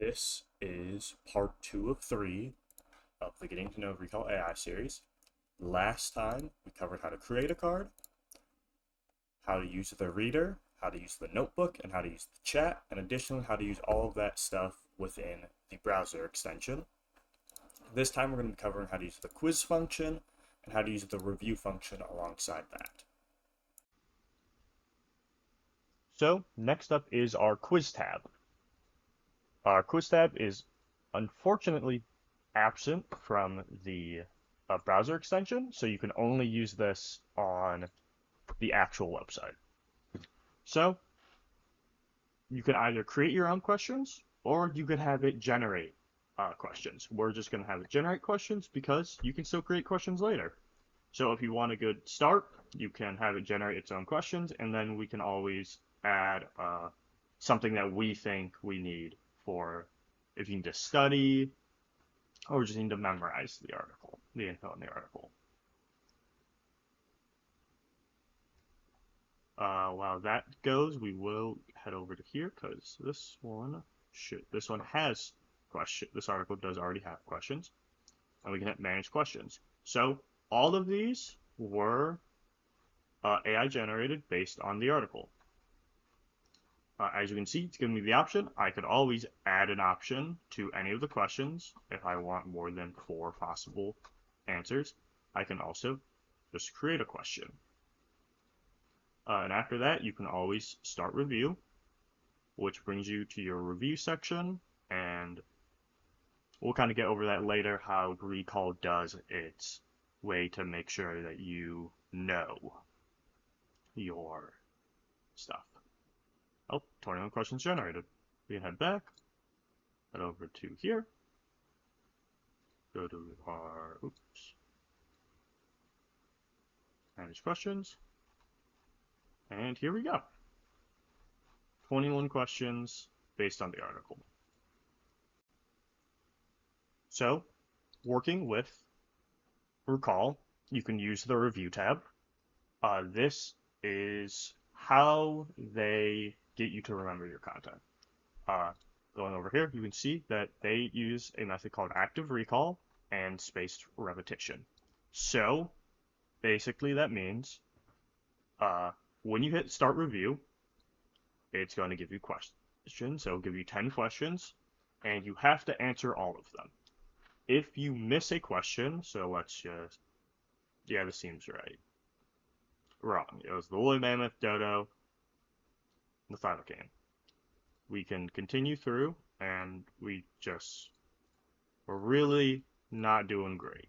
This is part 2 of 3 of the Getting to Know Recall AI series. Last time, we covered how to create a card, how to use the reader, how to use the notebook, and how to use the chat, and additionally, how to use all of that stuff within the browser extension. This time, we're going to be covering how to use the quiz function and how to use the review function alongside that. So, next up is our quiz tab. Our quiz tab is unfortunately absent from the browser extension, so you can only use this on the actual website. So you can either create your own questions or you could have it generate questions. We're just going to have it generate questions because you can still create questions later. So if you want a good start, you can have it generate its own questions, and then we can always add something that we think we need for if you need to study or just need to memorize the article, the info in the article. While that goes, we will head over to here because this one has question. This article does already have questions, and we can hit manage questions. So all of these were AI generated based on the article. As you can see, it's giving me the option. I could always add an option to any of the questions if I want more than 4 possible answers. I can also just create a question. And after that, you can always start review, which brings you to your review section, and we'll kind of get over that later, how Recall does its way to make sure that you know your stuff. Oh, 21 questions generated. We can head back, head over to here, go to our, manage questions, and here we go. 21 questions based on the article. So, working with Recall, you can use the review tab. This is how they get you to remember your content. Going over here, you can see that they use a method called active recall and spaced repetition. So, basically that means when you hit start review, it's going to give you questions. So it'll give you 10 questions, and you have to answer all of them. If you miss a question, so let's just, yeah, this seems right. Wrong. It was the woolly mammoth, dodo, the thylacine. We can continue through, and we're really not doing great.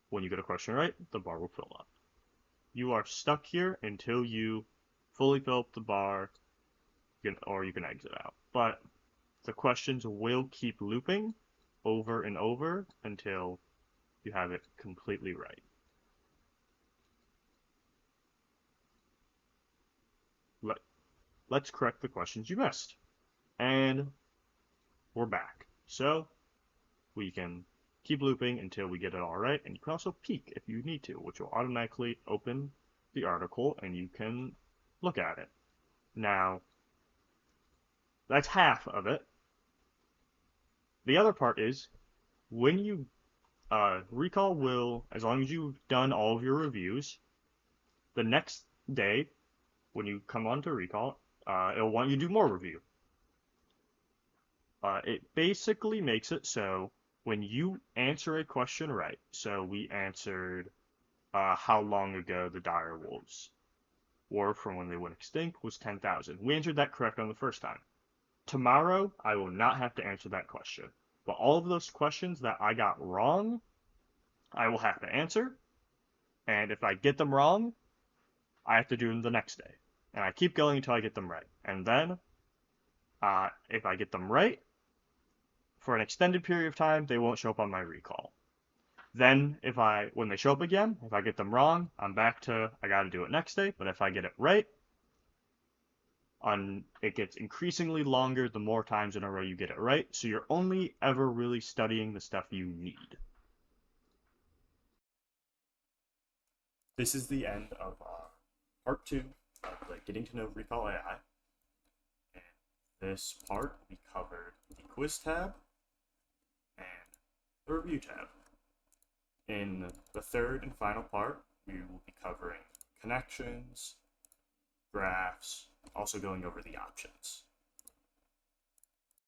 When you get a question right, the bar will fill up. You are stuck here until you fully fill up the bar, or you can exit out. But the questions will keep looping over and over until you have it completely right. Let's correct the questions you missed. And we're back. So we can keep looping until we get it all right, and you can also peek if you need to, which will automatically open the article and you can look at it. Now, that's half of it. The other part is when you Recall will, as long as you've done all of your reviews, the next day when you come on to Recall, it'll want you to do more review. It basically makes it so when you answer a question right, so we answered how long ago the dire wolves were from when they went extinct was 10,000. We answered that correct on the first time. Tomorrow, I will not have to answer that question. But all of those questions that I got wrong, I will have to answer. And if I get them wrong, I have to do them the next day. And I keep going until I get them right. And then, if I get them right, for an extended period of time, they won't show up on my recall. Then, when they show up again, if I get them wrong, I'm back to, I gotta do it next day. But if I get it right, it gets increasingly longer the more times in a row you get it right. So you're only ever really studying the stuff you need. This is the end of part 2 of the Getting to Know Recall AI. And this part, we covered the Quiz tab and the Review tab. In the third and final part, we will be covering connections, graphs, also going over the options.